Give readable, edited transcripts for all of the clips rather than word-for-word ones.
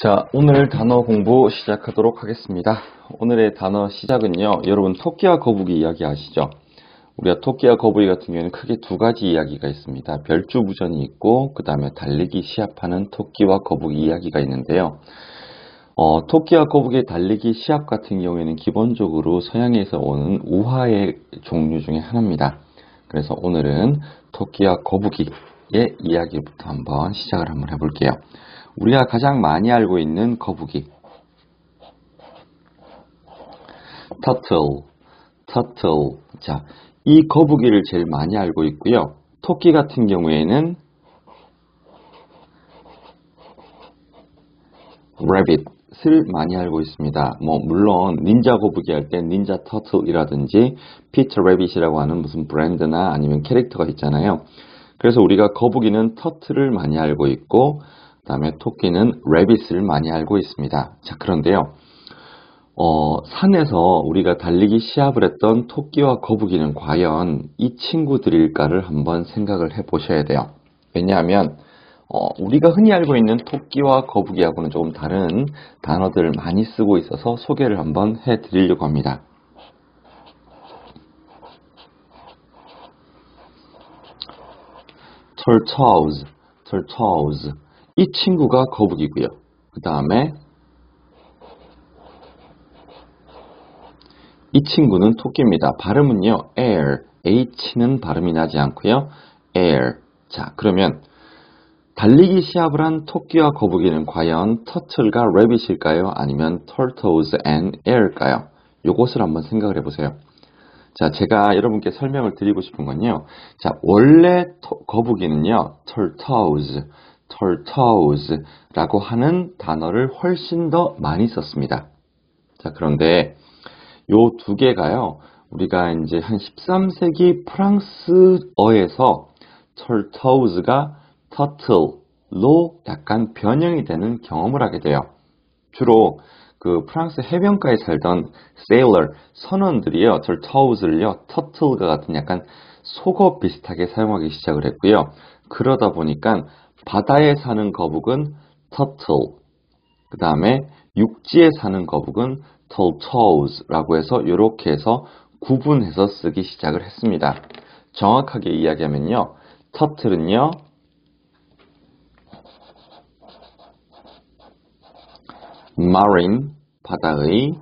자, 오늘 단어 공부 시작하도록 하겠습니다. 오늘의 단어 시작은요, 여러분 토끼와 거북이 이야기 아시죠? 우리가 토끼와 거북이 같은 경우에는 크게 두 가지 이야기가 있습니다. 별주부전이 있고 그 다음에 달리기 시합하는 토끼와 거북이 이야기가 있는데요. 토끼와 거북이의 달리기 시합 같은 경우에는 기본적으로 서양에서 오는 우화의 종류 중에 하나입니다. 그래서 오늘은 토끼와 거북이의 이야기부터 한번 시작을 한번 해볼게요. 우리가 가장 많이 알고 있는 거북이, turtle. 자, 이 거북이를 제일 많이 알고 있고요. 토끼 같은 경우에는 rabbit을 많이 알고 있습니다. 물론 닌자 거북이 할 때 닌자 터틀이라든지 피터 래빗이라고 하는 무슨 브랜드나 아니면 캐릭터가 있잖아요. 그래서 우리가 거북이는 터틀을 많이 알고 있고 그 다음에 토끼는 래빗을 많이 알고 있습니다. 자, 그런데요. 산에서 우리가 달리기 시합을 했던 토끼와 거북이는 과연 이 친구들일까를 한번 생각을 해 보셔야 돼요. 왜냐하면 우리가 흔히 알고 있는 토끼와 거북이하고는 조금 다른 단어들을 많이 쓰고 있어서 소개를 한번 해 드리려고 합니다. turtles. 이 친구가 거북이고요. 그 다음에 이 친구는 토끼입니다. 발음은요, air. H는 발음이 나지 않고요. air. 자, 그러면 달리기 시합을 한 토끼와 거북이는 과연 turtle과 rabbit일까요? 아니면 turtles and air일까요? 요것을 한번 생각을 해보세요. 자, 제가 여러분께 설명을 드리고 싶은 건요. 자, 원래 거북이는요, turtles라고 하는 단어를 훨씬 더 많이 썼습니다. 자, 그런데 요 두 개가요, 우리가 이제 한 13세기 프랑스어에서 turtles가 turtle로 약간 변형이 되는 경험을 하게 돼요. 주로 그 프랑스 해변가에 살던 sailor, 선원들이요, turtles를요, turtle과 같은 약간 속어 비슷하게 사용하기 시작을 했고요. 그러다 보니까 바다에 사는 거북은 turtle, 그 다음에 육지에 사는 거북은 turtles라고 해서 이렇게 해서 구분해서 쓰기 시작을 했습니다. 정확하게 이야기하면요, turtle은요, marine, 바다의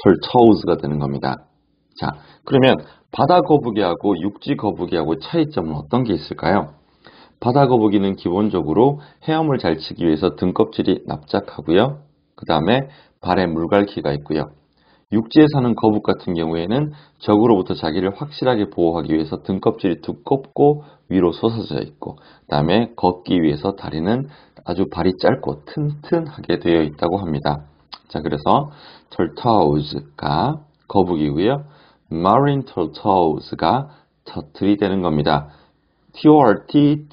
turtles가 되는 겁니다. 자, 그러면 바다 거북이하고 육지 거북이하고 차이점은 어떤 게 있을까요? 바다 거북이는 기본적으로 헤엄을 잘 치기 위해서 등껍질이 납작하고요. 그 다음에 발에 물갈퀴가 있고요. 육지에 사는 거북 같은 경우에는 적으로부터 자기를 확실하게 보호하기 위해서 등껍질이 두껍고 위로 솟아져 있고, 그 다음에 걷기 위해서 다리는 아주 발이 짧고 튼튼하게 되어 있다고 합니다. 자, 그래서 turtles가 거북이고요. marine turtles가 turtle이 되는 겁니다. TORT,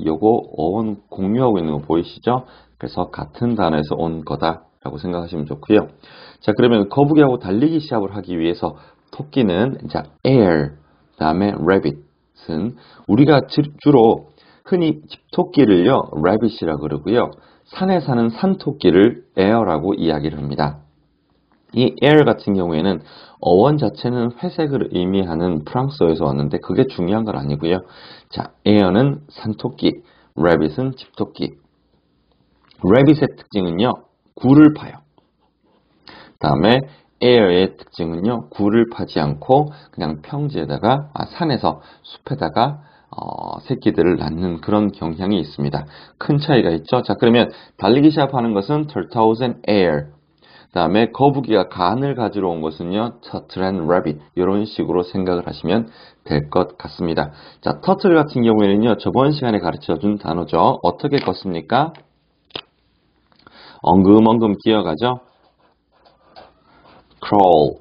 요거 어원 공유하고 있는 거 보이시죠? 그래서 같은 단어에서 온 거다라고 생각하시면 좋고요. 자, 그러면 거북이하고 달리기 시합을 하기 위해서 토끼는 자, air, 그 다음에 rabbit은 우리가 주로 흔히 토끼를요, rabbit이라고 그러고요. 산에 사는 산토끼를 air라고 이야기를 합니다. 이 air 같은 경우에는 어원 자체는 회색을 의미하는 프랑스어에서 왔는데 그게 중요한 건 아니고요. 자, air는 산토끼, rabbit은 집토끼. rabbit의 특징은요, 굴을 파요. 다음에 air의 특징은요, 굴을 파지 않고 그냥 평지에다가 산에서 숲에다가 새끼들을 낳는 그런 경향이 있습니다. 큰 차이가 있죠. 자, 그러면 달리기 시합하는 것은 turtles and air. 그 다음에 거북이가 간을 가지러 온 것은요, turtle and rabbit. 이런 식으로 생각을 하시면 될 것 같습니다. 자, turtle 같은 경우에는요, 저번 시간에 가르쳐준 단어죠. 어떻게 걷습니까? 엉금엉금 기어가죠. crawl,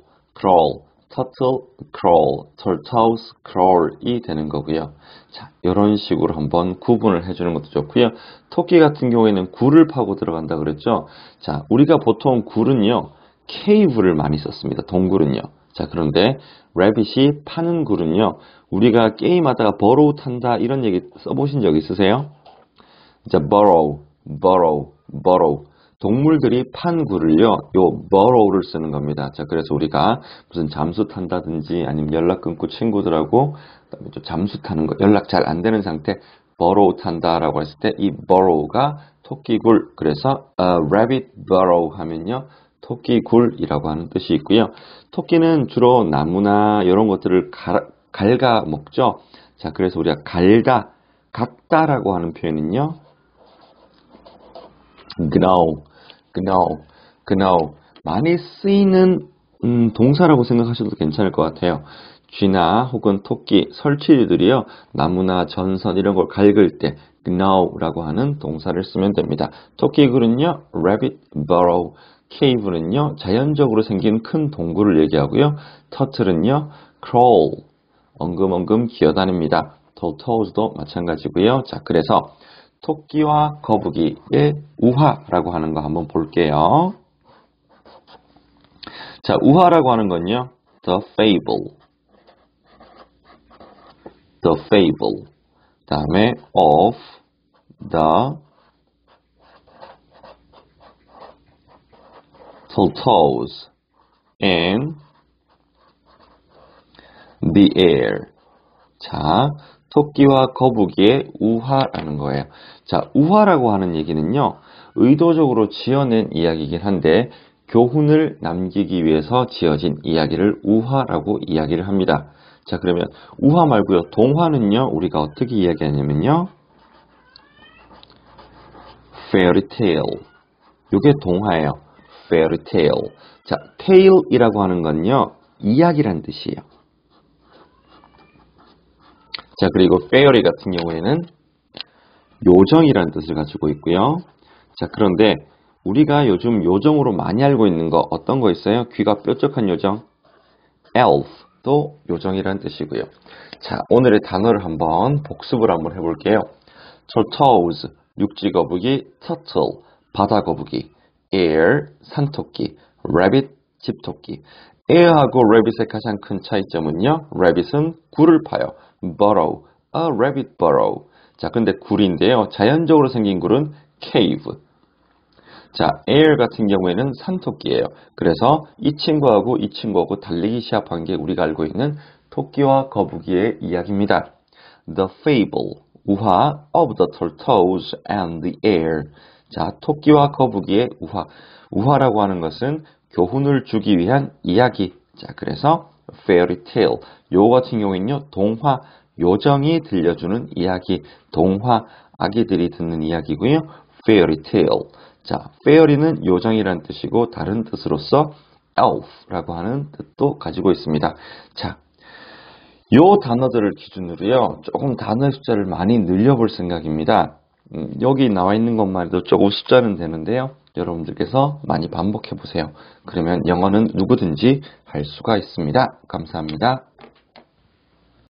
turtle crawl, turtles crawl이 되는 거고요. 자, 이런 식으로 한번 구분을 해주는 것도 좋고요. 토끼 같은 경우에는 굴을 파고 들어간다 그랬죠. 자, 우리가 보통 굴은요, cave를 많이 썼습니다. 동굴은요. 자, 그런데 rabbit이 파는 굴은요, 우리가 게임하다가 버로우 탄다 이런 얘기 써보신 적 있으세요? 자, borrow. 동물들이 판 굴을요, 요 borrow를 쓰는 겁니다. 자, 그래서 우리가 무슨 잠수 탄다든지 아니면 연락 끊고 친구들하고 그다음에 또 잠수 타는 거, 연락 잘 안 되는 상태, borrow 탄다라고 했을 때 이 borrow가 토끼굴, 그래서 rabbit burrow 하면요, 토끼굴이라고 하는 뜻이 있고요. 토끼는 주로 나무나 이런 것들을 갉아 먹죠. 자, 그래서 우리가 각다라고 하는 표현은요, gnaw. 많이 쓰이는 동사라고 생각하셔도 괜찮을 것 같아요. 쥐나 혹은 토끼, 설치류들이요, 나무나 전선 이런 걸 갉을 때 gnaw라고 하는 동사를 쓰면 됩니다. 토끼굴은요, rabbit burrow, cave는요, 자연적으로 생긴 큰 동굴을 얘기하고요. turtle은요, crawl, 엉금엉금 기어다닙니다. tortoise도 마찬가지고요. 자, 그래서 토끼와 거북이의 우화라고 하는 거 한번 볼게요. 자, 우화라고 하는 건요, the fable. 다음에 of the tortoise and the air. 자, 토끼와 거북이의 우화라는 거예요. 자, 우화라고 하는 얘기는요, 의도적으로 지어낸 이야기이긴 한데 교훈을 남기기 위해서 지어진 이야기를 우화라고 이야기를 합니다. 자, 그러면 우화 말고요, 동화는요, 우리가 어떻게 이야기하냐면요, fairy tale. 이게 동화예요. fairy tale. 자, tale이라고 하는 건요, 이야기란 뜻이에요. 자, 그리고 fairy 같은 경우에는 요정이라는 뜻을 가지고 있고요. 자, 그런데 우리가 요즘 요정으로 많이 알고 있는 거 어떤 거 있어요? 귀가 뾰족한 요정? elf도 요정이라는 뜻이고요. 자, 오늘의 단어를 한번 복습을 한번 해볼게요. tortoise, 육지거북이, turtle, 바다거북이, air, 산토끼, rabbit, 집토끼. air하고 rabbit의 가장 큰 차이점은요, rabbit은 굴을 파요. burrow, a rabbit burrow. 자, 근데 굴인데요, 자연적으로 생긴 굴은 cave. 자, air 같은 경우에는 산토끼예요. 그래서 이 친구하고 이 친구하고 달리기 시합한 게 우리가 알고 있는 토끼와 거북이의 이야기입니다. The fable, 우화 of the tortoise and the air. 자, 토끼와 거북이의 우화. 우화라고 하는 것은 교훈을 주기 위한 이야기. 자, 그래서 fairy tale. 요 같은 경우에는요, 동화, 요정이 들려주는 이야기, 동화, 아기들이 듣는 이야기고요. fairy tale. 자, fairy는 요정이란 뜻이고 다른 뜻으로서 elf라고 하는 뜻도 가지고 있습니다. 자, 요 단어들을 기준으로요, 조금 단어의 숫자를 많이 늘려볼 생각입니다. 여기 나와 있는 것만 해도 조금 숫자는 되는데요. 여러분들께서 많이 반복해 보세요. 그러면 영어는 누구든지 할 수가 있습니다. 감사합니다.